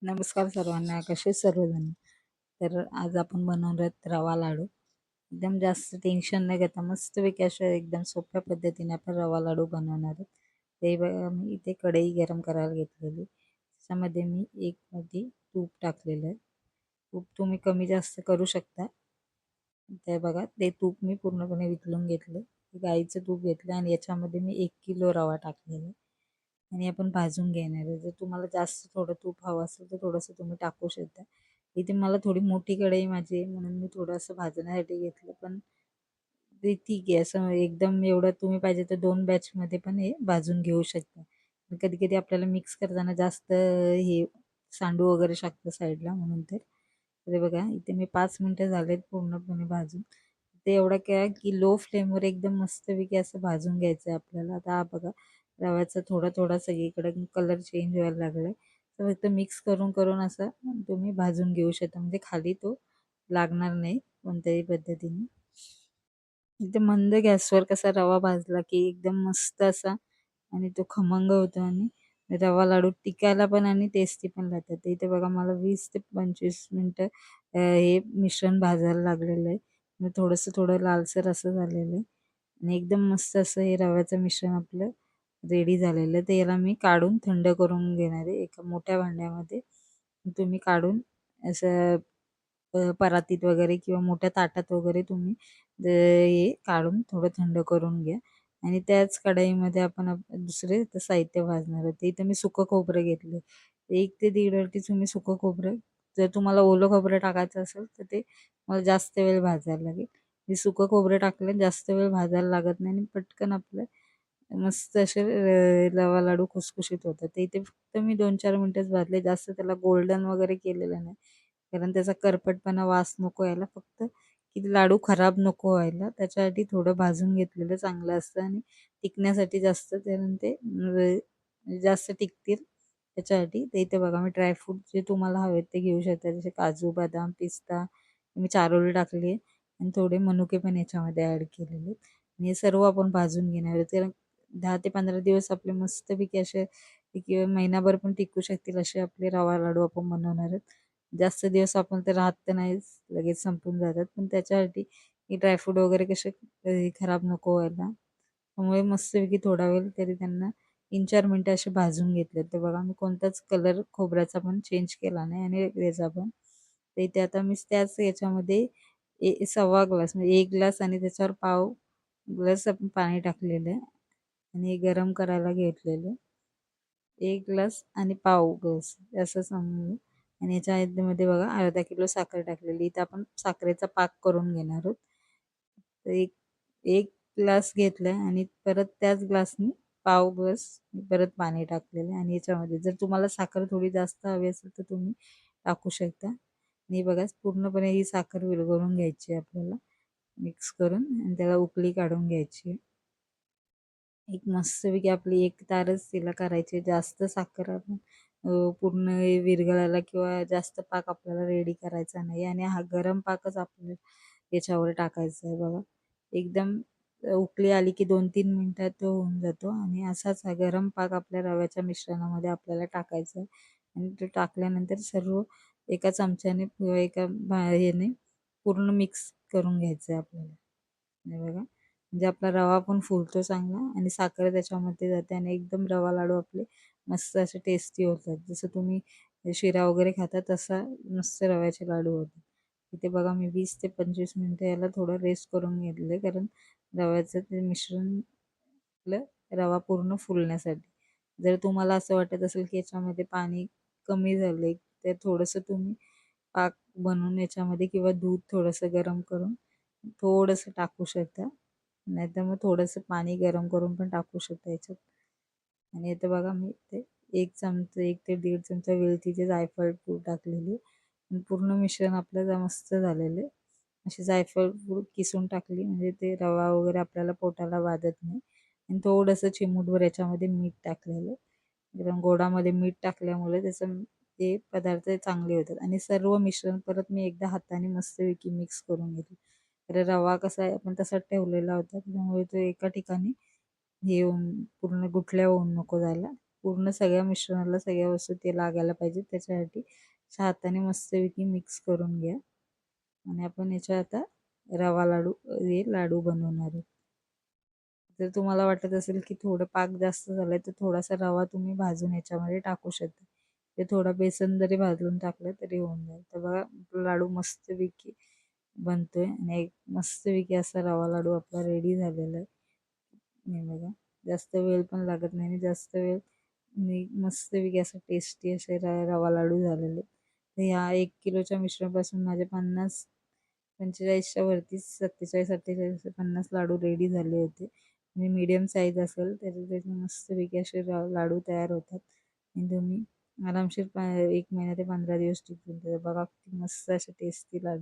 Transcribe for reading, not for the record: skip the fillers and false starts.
नमस्कार सर्वांना, कसे सर्वजण. तर आज आपण बनवणार आहोत रवा लाडू. एकदम जास्त टेन्शन न घेता मस्तपैकी अशा एकदम सोप्या पद्धतीने आपण रवा लाडू बनवणार आहोत. ते बघा, मी इथे कढई गरम करायला घेतलेली. त्याच्यामध्ये मी एक वाटी तूप टाकलेलं आहे. तूप तुम्ही कमी जास्त करू शकता. ते बघा, ते तूप मी पूर्णपणे वितळून घेतलं. गाईचं तूप घेतलं आणि याच्यामध्ये मी 1 किलो रवा टाकलेला आहे. आणि आपण भाजून घेणार आहे. जर तुम्हाला जास्त थोडं तूप हवं असेल तर थोडंसं तुम्ही टाकू शकता. इथे मला थोडी मोठी कढई माझी आहे म्हणून मी थोडंसं भाजण्यासाठी घेतलं. पण ते ठीक आहे, असं एकदम एवढं तुम्ही पाहिजे तर 2 बॅचमध्ये पण हे भाजून घेऊ शकता. कधी कधी आपल्याला मिक्स करताना जास्त हे सांडू वगैरे शकतं साईडला, म्हणून तर ते बघा इथे मी 5 मिनटं झालेत पूर्णपणे भाजून. ते एवढं काय की लो फ्लेमवर एकदम मस्तपैकी असं भाजून घ्यायचं आहे आपल्याला. आता हा बघा, रव्याचा थोडा थोडा सगळीकडे कलर चेंज व्हायला लागलाय. तर फक्त मिक्स करून करून असं तुम्ही भाजून घेऊ शकता, म्हणजे खाली तो लागणार नाही कोणत्याही पद्धतीने. इथे मंद गॅसवर कसा रवा भाजला की एकदम मस्त असा आणि तो खमंग होतो आणि रवा लाडू टिकायला पण आणि टेस्टी पण राहतात. तर इथे बघा मला 20 ते 25 मिनटं हे मिश्रण भाजायला लागलेलं आहे. मग थोडं लालसर असं झालेलं आहे आणि एकदम मस्त असं हे रव्याचं मिश्रण आपलं रेडी झालेलं आहे. तर याला मी काढून थंड करून घेणार आहे एका मोठ्या भांड्यामध्ये. तुम्ही काढून असं परातीत वगैरे किंवा मोठ्या ताटात वगैरे तुम्ही हे काढून थोडं थंड करून घ्या. आणि त्याच कढईमध्ये आपण दुसरे साहित्य भाजणार आहे. ते इथं मी सुकं खोबरं घेतलं. 1 ते 1.5 वाटी तुम्ही सुकं खोबरं, जर तुम्हाला ओलं खोबरं टाकायचं असेल तर ते मला जास्त वेळ भाजायला लागेल. मी सुकं खोबरं टाकलं, जास्त वेळ भाजायला लागत नाही आणि पटकन आपलं मस्त असे रवा लाडू खुसखुशीत होतात. तर इथे फक्त मी 2-4 मिनिटच भाजले, जास्त त्याला गोल्डन वगैरे केलेलं नाही. कारण त्याचा करपटपणा, वास नको यायला. फक्त की लाडू खराब नको व्हायला त्याच्यासाठी थोडं भाजून घेतलेलं चांगलं असतं आणि टिकण्यासाठी जास्त कारण ते जास्त टिकतील त्याच्यासाठी. तर इथे बघा, मी ड्रायफ्रूट जे तुम्हाला हवेत ते घेऊ शकता, जसे काजू, बदाम, पिस्ता. मी चारोळी टाकली आहे आणि थोडे मनुके पण याच्यामध्ये ॲड केलेले आहेत. आणि हे सर्व आपण भाजून घेणार आहोत. कारण 10 ते 15 दिवस आपले मस्तपैकी असे किंवा महिनाभर पण टिकू शकतील असे आपले रवा लाडू आपण बनवणार आहोत. जास्त दिवस आपण ते राहत तर नाहीच, लगेच संपून जातात. पण त्याच्यासाठी हे ड्रायफ्रूट वगैरे कसे खराब नको व्हायला. त्यामुळे मस्तपैकी थोडा वेळ तरी त्यांना 3-4 मिनिटं असे भाजून घेतले. तर बघा, मी कोणताच कलर खोबऱ्याचा पण चेंज केला नाही आणि याचा पण. तर इथे आता मी त्याच याच्यामध्ये 1.25 ग्लास म्हणजे 1 ग्लास आणि त्याच्यावर पाव ग्लास आपण पाणी टाकलेलं आहे आणि गरम करायला घेतलेलं. 1 ग्लास आणि पाव ग्लास असं समजू. आणि याच्या मध्ये बघा अर्धा किलो साखर टाकलेली. इथं आपण साखरेचा पाक करून घेणार आहोत. तर एक एक ग्लास घेतला आणि परत त्याच ग्लासनी पाव ग्लास परत पाणी टाकलेलं आहे. आणि याच्यामध्ये जर तुम्हाला साखर थोडी जास्त हवी असेल तर तुम्ही टाकू शकता. आणि बघा, पूर्णपणे ही साखर विरघळून घ्यायची आहे आपल्याला, मिक्स करून, आणि त्याला उकळी काढून घ्यायची आहे. एक मस्तपैकी आपली एक तारच तिला करायची. जास्त साखर आपण पूर्ण विरघळायला किंवा जास्त पाक आपल्याला रेडी करायचा नाही. आणि हा गरम पाकच आपल्याला याच्यावर टाकायचा आहे बघा. एकदम उकळी आली की 2-3 मिनिटात तो होऊन जातो. आणि असाच हा गरम पाक आपल्या रव्याच्या मिश्रणामध्ये आपल्याला टाकायचा आहे. आणि तो टाकल्यानंतर सर्व एका चमच्याने किंवा एका ह्याने पूर्ण मिक्स करून घ्यायचं आहे आपल्याला. हे बघा, म्हणजे आपला रवा पण फुलतो चांगला आणि साखर त्याच्यामध्ये जाते आणि एकदम रवा लाडू आपले मस्त असे टेस्टी होतात. जसं तुम्ही शिरा वगैरे खाता तसा मस्त रव्याचे लाडू होतात. इथे बघा, मी 20 ते 25 मिनिटं याला थोडं रेस्ट करून घेतलं, कारण रव्याचं ते मिश्रण आपलं रवा पूर्ण फुलण्यासाठी. जर तुम्हाला असं वाटत असेल की याच्यामध्ये पाणी कमी झालंय, तर थोडंसं तुम्ही पाक बनवून याच्यामध्ये किंवा दूध थोडंसं गरम करून थोडंसं टाकू शकता. नाहीतर मग थोडंसं पाणी गरम करून पण टाकू शकता याच्यात. आणि इथे बघा, मी ते 1 चमचा, 1 ते 1.5 चमचा वेलचीचे जायफळ पूड टाकलेली. पूर्ण मिश्रण आपलं मस्त झालेलं आहे. अशी जायफळ पूड किसून टाकली म्हणजे ते रवा वगैरे आपल्याला पोटाला बाधत नाही. आणि थोडंसं चिमूटभर याच्यामध्ये मीठ टाकलेलं आहे. कारण गोडामध्ये मीठ टाकल्यामुळे त्याचं ते पदार्थ चांगले होतात. आणि सर्व मिश्रण परत मी एकदा हाताने मस्तपैकी मिक्स करून घेतलं. तर रवा कसा आहे आपण तसाच ठेवलेला होता, त्यामुळे तो एका ठिकाणी हे होऊन पूर्ण गुठल्या होऊन नको जायला. पूर्ण सगळ्या मिश्रणाला सगळ्या वस्तू ते लागायला पाहिजे. त्याच्यासाठी हाताने मस्तपैकी मिक्स करून घ्या. आणि आपण याच्या आता रवा लाडू हे लाडू बनवणार आहे. जर तुम्हाला वाटत असेल की थोडं पाक जास्त झालाय तर थोडासा रवा तुम्ही भाजून याच्यामध्ये टाकू शकता. ते थोडा बेसन जरी भाजून टाकलं तरी होऊन जाईल. तर बघा लाडू मस्तपैकी बनतोय आणि एक मस्तपैकी असा रवा लाडू आपला रेडी झालेला आहे. हे बघा जास्त वेळ पण लागत नाही आणि जास्त वेळ मस्तपैकी असं टेस्टी असे रवा लाडू झालेले. तर ह्या 1 किलोच्या मिश्रणापासून माझे 45च्या वरती 47-48 50 लाडू रेडी झाले होते. आणि मीडियम साईज असेल तर त्याचे मस्तपैकी असे लाडू तयार होतात आणि तुम्ही आरामशीर 1 महिना ते 15 दिवस टिकून बघा किती मस्त असे टेस्टी लाडू.